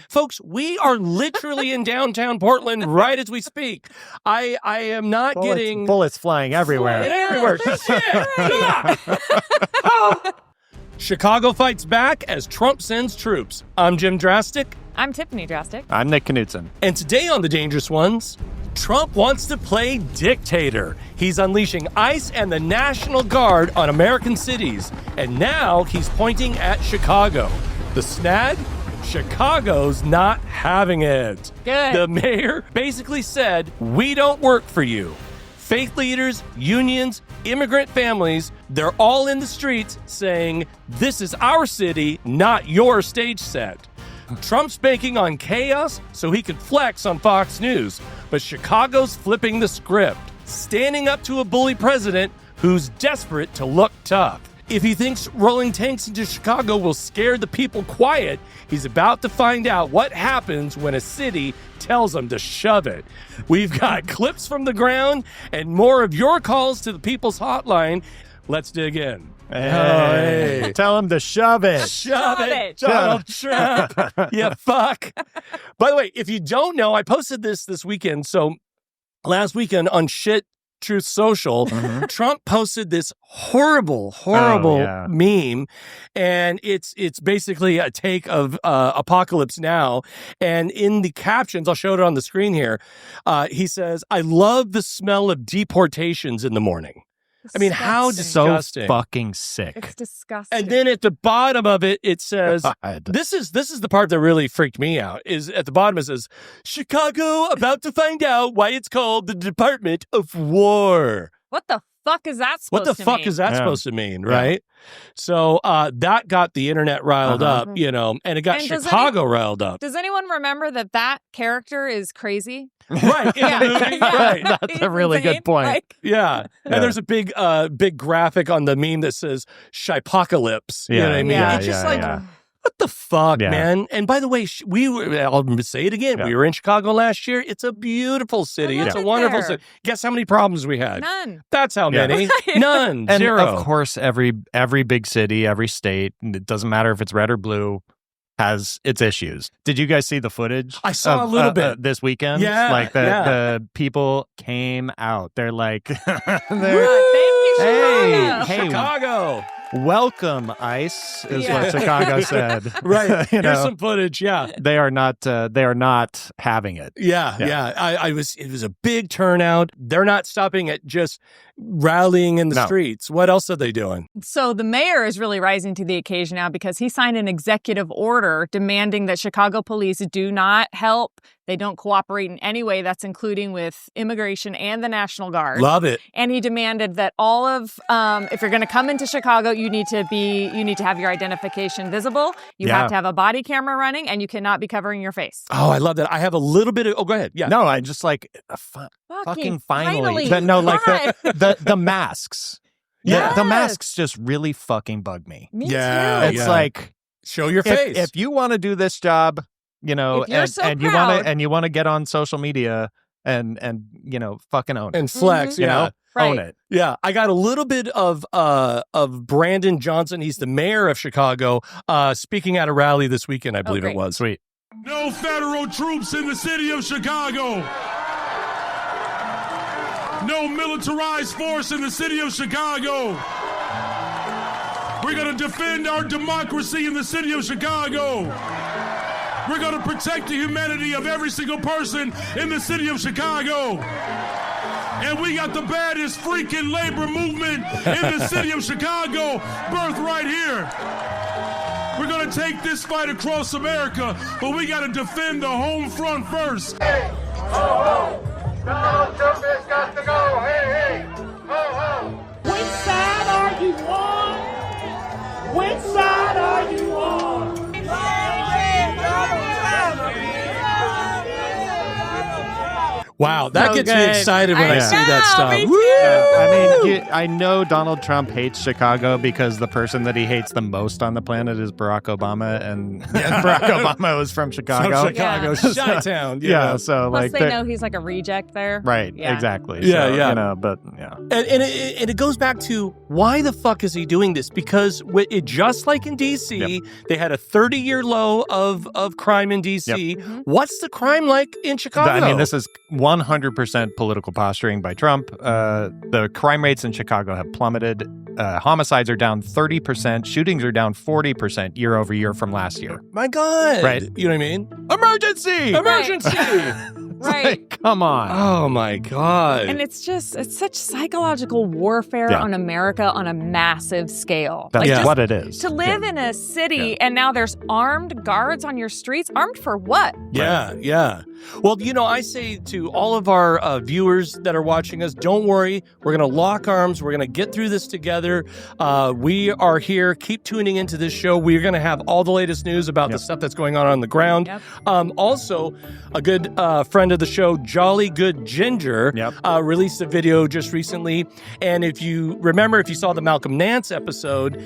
Folks, we are literally in downtown Portland right as we speak. I am not getting... Bullets flying everywhere. Chicago fights back as Trump sends troops. I'm Jim Drastic. I'm Tiffany Drastic. I'm Nick Knutson. And today on The Dangerous Ones, Trump wants to play dictator. He's unleashing ICE and the National Guard on American cities. And now he's pointing at Chicago. The snag? Chicago's not having it. Good. The mayor basically said, we don't work for you. Faith leaders, unions, immigrant families, they're all in the streets saying, this is our city, not your stage set. Trump's banking on chaos so he could flex on Fox News, but Chicago's flipping the script, standing up to a bully president who's desperate to look tough. If he thinks rolling tanks into Chicago will scare the people quiet, he's about to find out what happens when a city tells him to shove it. We've got clips from the ground and more of your calls to the People's Hotline. Let's dig in. Hey. Tell him to shove it. Shove it, Donald Trump. Yeah, fuck. By the way, if you don't know, I posted this weekend. So last weekend on Truth Social, Trump posted this horrible meme, and it's basically a take of Apocalypse Now. And in the captions, I'll show it on the screen here, he says, I love the smell of deportations in the morning. I mean, how disgusting. So fucking sick. It's disgusting. And then at the bottom of it, it says, this is the part that really freaked me out, is at the bottom it says, Chicago about to find out why it's called the Department of War. What the fuck is that supposed to mean? What the fuck is that supposed to mean, right? So that got the internet riled up, you know, and it got Chicago riled up. Does anyone remember that character is crazy? Right. In the movie, right. That's a really good point. Like, yeah. And there's a big graphic on the meme that says Shipocalypse. You know what I mean? Yeah. It's just what the fuck, man? And by the way, I'll say it again. We were in Chicago last year. It's a beautiful city. It's a wonderful city. Guess how many problems we had? None. That's how many. None. And Zero. of course, every big city, every state, it doesn't matter if it's red or blue, has its issues. Did you guys see the footage? I saw a little bit this weekend. Yeah, like the people came out. They're like, thank you, Chicago. Hey, Chicago. Welcome, ICE, is what Chicago said. Right. Here's some footage. Yeah. They are not having it. Yeah. It was a big turnout. They're not stopping at just rallying in the streets. What else are they doing? So the mayor is really rising to the occasion now because he signed an executive order demanding that Chicago police do not help. They don't cooperate in any way. That's including with immigration and the National Guard. Love it. And he demanded that all of, if you're going to come into Chicago, you need to have your identification visible. You have to have a body camera running, and you cannot be covering your face. Oh, I love that. I have a little bit of. Oh, go ahead. Yeah. No, I just like fucking finally. The masks. Yes. The masks just really fucking bug me. Me too. It's like, show your face. If you want to do this job, you know, and you want to get on social media and you know, fucking own it and flex, you know, own it. Yeah, I got a little bit of Brandon Johnson. He's the mayor of Chicago, speaking at a rally this weekend. I believe it was. Sweet. No federal troops in the city of Chicago. No militarized force in the city of Chicago. We're going to defend our democracy in the city of Chicago. We're going to protect the humanity of every single person in the city of Chicago. And we got the baddest freaking labor movement in the city of Chicago, birthed right here. We're going to take this fight across America, but we got to defend the home front first. Hey, ho, ho. Donald Trump has got to go. Hey, hey, ho, ho. Which side are you on? Which side are you on? Wow, that gets me excited when I see that stuff. I mean, I know Donald Trump hates Chicago because the person that he hates the most on the planet is Barack Obama, and Barack Obama was from Chicago. From Chicago, Chi-town. Yeah, so Plus like they know he's like a reject there. Right, Yeah. exactly. Yeah, so, yeah. You know, but yeah. And it goes back to Why the fuck is he doing this? Because just like in D.C., they had a 30-year low of crime in D.C. What's the crime like in Chicago? I mean, this is 100% political posturing by Trump. The crime rates in Chicago have plummeted. Homicides are down 30%. Shootings are down 40% year over year from last year. My God. Right. You know what I mean? Emergency! Right. Like, come on. Oh, my God. And it's such psychological warfare on America on a massive scale. That's what it is. To live in a city and now there's armed guards on your streets. Armed for what? Yeah. Well, I say to all of our viewers that are watching us, don't worry. We're going to lock arms. We're going to get through this together. We are here. Keep tuning into this show. We're going to have all the latest news about the stuff that's going on the ground. Also, a good friend of the show, Jolly Good Ginger, released a video just recently. And if you saw the Malcolm Nance episode,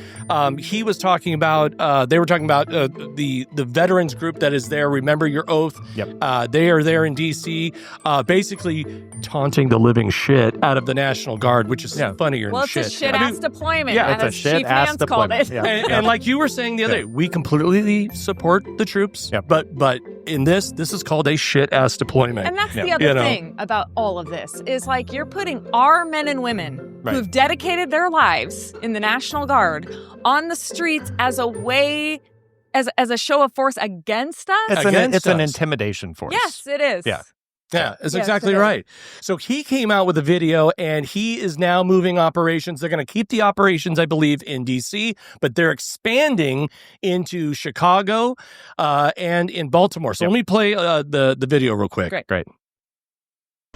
he was talking about, they were talking about the veterans group that is there. Remember Your Oath. They are there in D.C., basically taunting the living shit out of the National Guard, which is funnier than shit. It's a shit-ass deployment. Yeah, it's a shit-ass deployment. And like you were saying the other day, we completely support the troops, but in this is called a shit-ass deployment. And that's the other thing about all of this, is like you're putting our men and women who've dedicated their lives in the National Guard on the streets as a way... As a show of force against us? It's an intimidation force. Yes, it is. Yeah, that's exactly right. So he came out with a video, and he is now moving operations. They're going to keep the operations, I believe, in D.C., but they're expanding into Chicago and in Baltimore. So let me play the video real quick. Great.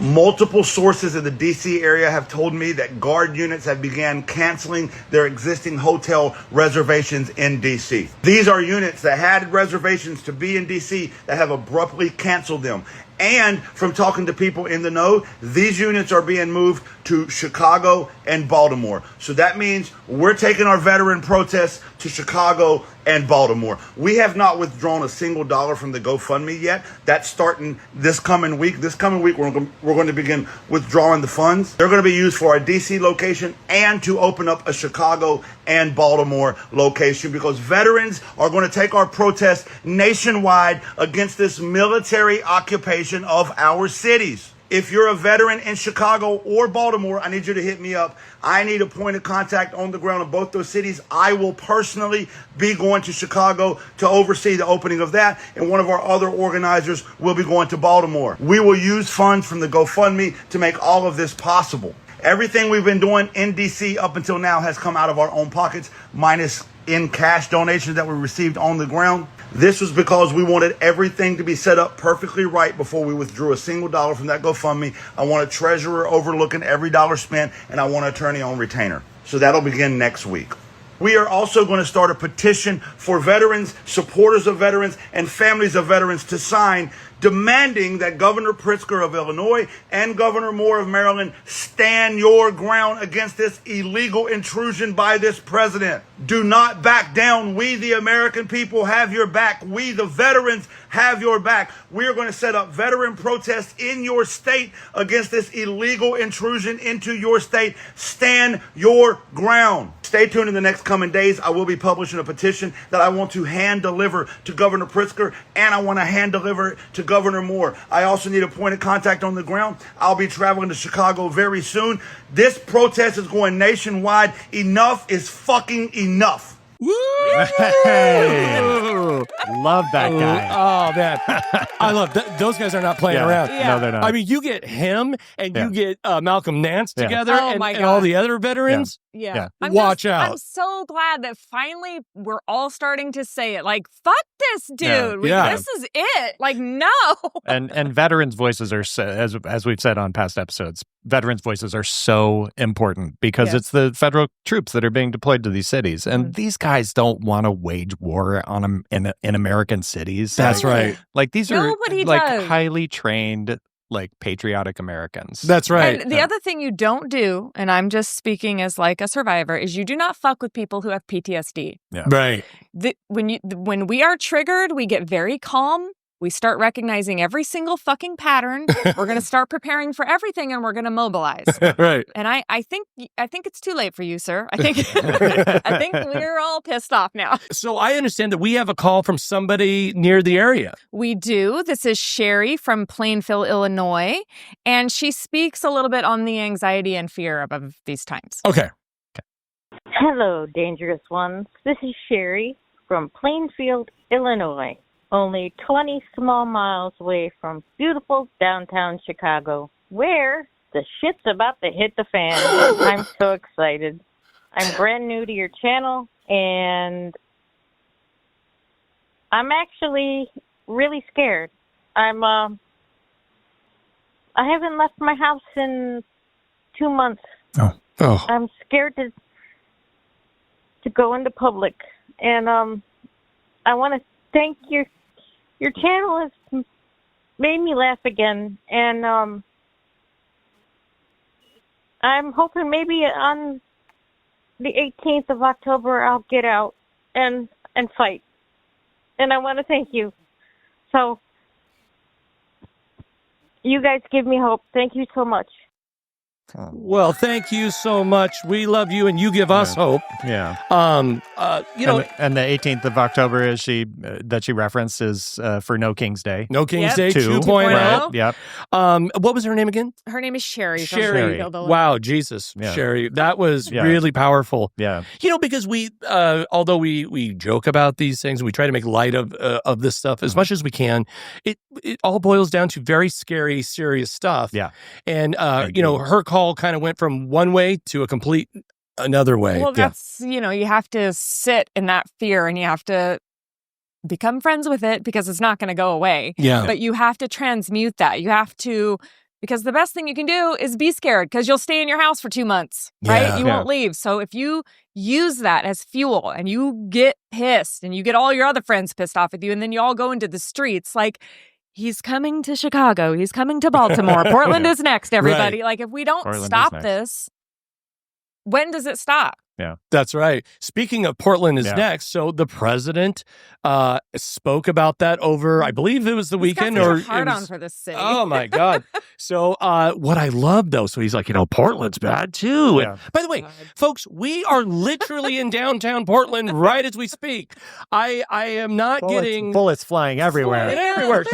Multiple sources in the D.C. area have told me that Guard units have began canceling their existing hotel reservations in D.C. These are units that had reservations to be in D.C. that have abruptly canceled them. And from talking to people in the know, these units are being moved to Chicago and Baltimore. So that means we're taking our veteran protests to Chicago and Baltimore. We have not withdrawn a single dollar from the GoFundMe yet. That's starting this coming week. This coming week, we're going to begin withdrawing the funds. They're going to be used for our DC location and to open up a Chicago and Baltimore location, because veterans are going to take our protest nationwide against this military occupation of our cities. If you're a veteran in Chicago or Baltimore, I need you to hit me up. I need a point of contact on the ground in both those cities. I will personally be going to Chicago to oversee the opening of that, and one of our other organizers will be going to Baltimore. We will use funds from the GoFundMe to make all of this possible. Everything we've been doing in D.C. up until now has come out of our own pockets, minus in cash donations that we received on the ground. This was because we wanted everything to be set up perfectly right before we withdrew a single dollar from that GoFundMe. I want a treasurer overlooking every dollar spent, and I want an attorney on retainer. So that'll begin next week. We are also going to start a petition for veterans, supporters of veterans, and families of veterans to sign, demanding that Governor Pritzker of Illinois and Governor Moore of Maryland stand your ground against this illegal intrusion by this president. Do not back down. We, the American people, have your back. We, the veterans, have your back. We are going to set up veteran protests in your state against this illegal intrusion into your state. Stand your ground. Stay tuned in the next coming days. I will be publishing a petition that I want to hand deliver to Governor Pritzker, and I want to hand deliver it to Governor Moore. I also need a point of contact on the ground. I'll be traveling to Chicago very soon. This protest is going nationwide. Enough is fucking enough. Woo! Love that guy. Oh, man. I love those guys are not playing around. Yeah. No, they're not. I mean, you get him and you get Malcolm Nance together and my all God. the other veterans. Yeah. Watch out. I'm so glad that finally we're all starting to say it. Like, fuck this dude. Yeah. This is it. Like, no. And veterans' voices are, as we've said on past episodes, veterans' voices are so important because it's the federal troops that are being deployed to these cities. And these guys don't want to wage war on them in American cities. That's right. Like, these are Nobody like does. highly trained, like patriotic Americans. That's right. And the other thing you don't do, and I'm just speaking as like a survivor, is you do not fuck with people who have PTSD. Right. When we are triggered, we get very calm we start recognizing every single fucking pattern. We're going to start preparing for everything, and we're going to mobilize. Right. And I think it's too late for you, sir. I think we're all pissed off now. So I understand that we have a call from somebody near the area. We do. This is Sherry from Plainfield, Illinois, and she speaks a little bit on the anxiety and fear of these times. Okay. Hello, dangerous ones. This is Sherry from Plainfield, Illinois, only 20 small miles away from beautiful downtown Chicago, where the shit's about to hit the fan. I'm so excited. I'm brand new to your channel, and I'm actually really scared. I haven't left my house in 2 months. Oh. I'm scared to go into public, and I want to thank you. Your channel has made me laugh again, and I'm hoping maybe on the 18th of October I'll get out and fight, and I want to thank you. So you guys give me hope. Thank you so much. Well, thank you so much. We love you, and you give us hope. Yeah. You know, and the 18th of October is that she referenced is for No King's Day. No King's Day 2.0. 2.0. Right. Yep. What was her name again? Her name is Sherry. Sherry. Wow, Jesus, Yeah. Sherry. That was really powerful. Yeah. You know, because we, although we joke about these things and we try to make light of this stuff as much as we can, it all boils down to very scary, serious stuff. Yeah. And, you know, her call kind of went from one way to a complete another way. Well, that's, you know, you have to sit in that fear and you have to become friends with it because it's not going to go away. Yeah. But you have to transmute that. You have to, because the best thing you can do is be scared because you'll stay in your house for 2 months, right? Yeah. You won't leave. So if you use that as fuel and you get pissed and you get all your other friends pissed off with you and then you all go into the streets, like, he's coming to Chicago. He's coming to Baltimore. Portland is next, everybody. Right. Like, if we don't Portland stop is next. this, when does it stop? Yeah. That's right. Speaking of Portland is Yeah. next, so the president spoke about that over, I believe it was the weekend. He's got or such a hard it on was- for this city. Oh my God. So what I love though, so he's like, you know, Portland's bad too. Yeah. And by the way, folks, we are literally in downtown Portland right as we speak. I am not getting bullets flying everywhere. everywhere.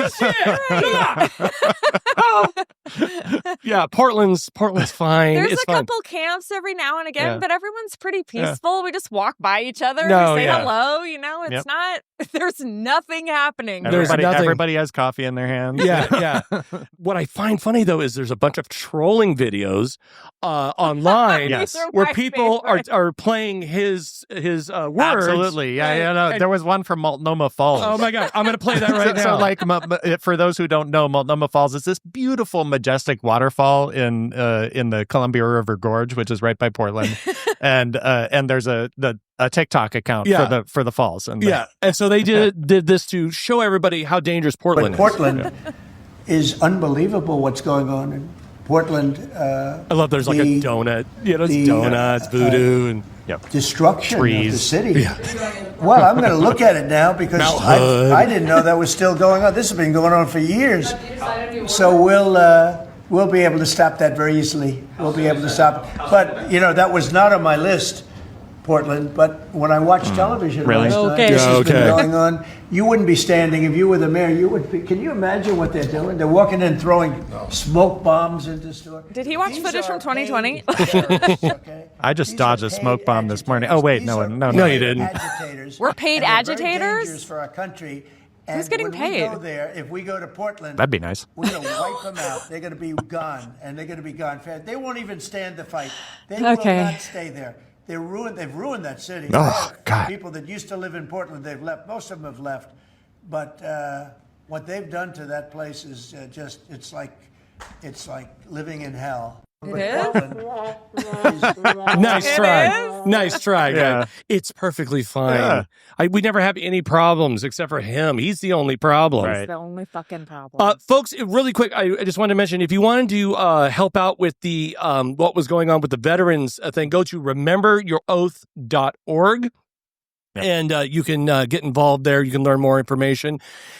Yeah, Portland's fine. There's it's a fine. couple camps every now and again, Yeah. but everyone's pretty peaceful. We just walk by each other. No, we say yeah. hello. You know, it's Yep. not, there's nothing happening. There's nothing. Everybody has coffee in their hands. Yeah. What I find funny though is there's a bunch of trolling videos online Yes. These are where my people favorite. are playing his words. Absolutely. Yeah. No, And- there was one from Multnomah Falls. Oh my God, I'm going to play that right So, now. like, for those who don't know, Multnomah Falls is this beautiful, majestic waterfall in the Columbia River Gorge, which is right by Portland, and there's a TikTok account Yeah. for the falls. And Yeah, and so they did this to show everybody how dangerous Portland But is. Portland is unbelievable what's going on in Portland. I love there's like a the- donut. You know, it's the, donuts, voodoo, and destruction of the Trees. city. Well, I'm going to look at it now because Mount Hood. I didn't know that was still going on. This has been going on for years. So we'll be able to stop that very easily. We'll be able to stop. But, you know, that was not on my list, Portland. But when I watched television Really? last night, Okay. this has been Okay. going on. You wouldn't be standing if you were the mayor. You would be. Can you imagine what they're doing? They're walking in throwing smoke bombs into stores. Did he watch These footage from are 2020? paid terrorists, okay? I just These dodged are a smoke paid bomb this morning. agitators. Oh, wait, These no, are no, No, you paid didn't. Agitators. We're paid And they're very agitators? dangerous for our country. And Who's getting when paid? We go there, if we go to Portland, That'd be nice. we're going to wipe them out. They're going to be gone, and they're going to be gone fast. They won't even stand the fight. They Okay. will not stay there. They've ruined that city. Oh, God. People that used to live in Portland, they've left. Most of them have left. But what they've done to that place is it's like living in hell. But is? Portland Nice It try. is? Nice try, guys. Yeah. It's perfectly fine. Yeah. We never have any problems except for him. He's the only problem. Right. It's the only fucking problem. Folks, really quick, I just wanted to mention, if you wanted to help out with the what was going on with the veterans thing, go to rememberyouroath.org. And you can get involved there. You can learn more information.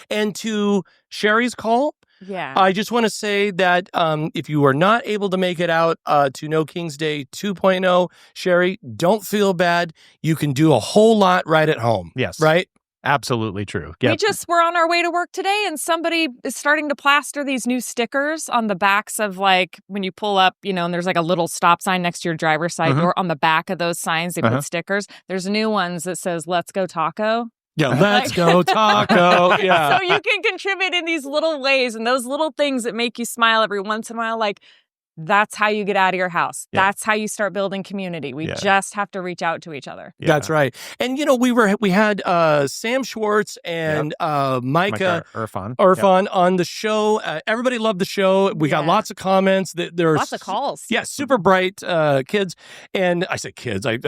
And to Sherry's call, I just want to say that if you are not able to make it out to No King's Day 2.0, Sherry, don't feel bad. You can do a whole lot right at home. Yes. Right? Absolutely true. We just were on our way to work today, and somebody is starting to plaster these new stickers on the backs of, like, when you pull up, and there's like a little stop sign next to your driver's side door. On the back of those signs, they put stickers. There's new ones that says, "Let's go taco." Yeah, let's go taco. Yeah. So you can contribute in these little ways, and those little things that make you smile every once in a while, like, that's how you get out of your house. Yeah. That's how you start building community. We just have to reach out to each other. Yeah. That's right. And we had Sam Schwartz and Micah Irfan on the show. Everybody loved the show. We got lots of comments. There's lots of calls. Yeah, super bright kids. And I say kids. I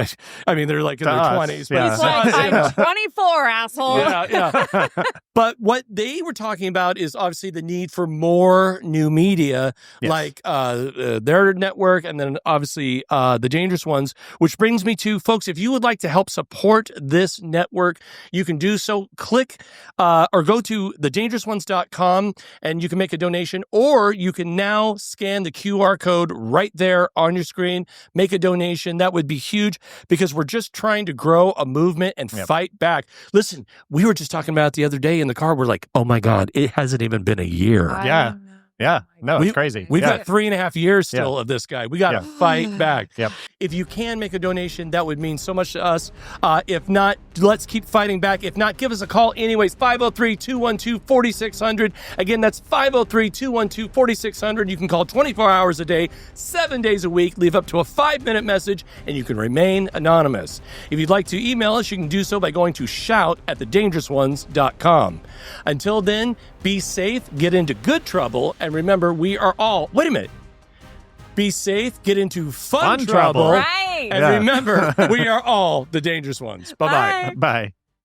mean they're like in their 20s. But it's like, I'm 24, asshole. Yeah. But what they were talking about is obviously the need for more new media, like their network, and then obviously the Dangerous Ones, which brings me to, folks, if you would like to help support this network, you can do so. Click or go to thedangerousones.com and you can make a donation, or you can now scan the QR code right there on your screen, make a donation. That would be huge, because we're just trying to grow a movement and fight back. Listen, we were just talking about it the other day in the car. We're like, oh my God, it hasn't even been a year. Yeah. No, it's crazy. We've got 3.5 years still of this guy. We got to fight back. Yep. If you can make a donation, that would mean so much to us. If not, let's keep fighting back. If not, give us a call anyways, 503-212-4600. Again, that's 503-212-4600. You can call 24 hours a day, 7 days a week, leave up to a 5-minute message, and you can remain anonymous. If you'd like to email us, you can do so by going to shout@thedangerousones.com. Until then, be safe, get into good trouble, and remember, we are all... Wait a minute. Be safe, get into fun trouble. Right. And remember, we are all the Dangerous Ones. Bye-bye. Bye.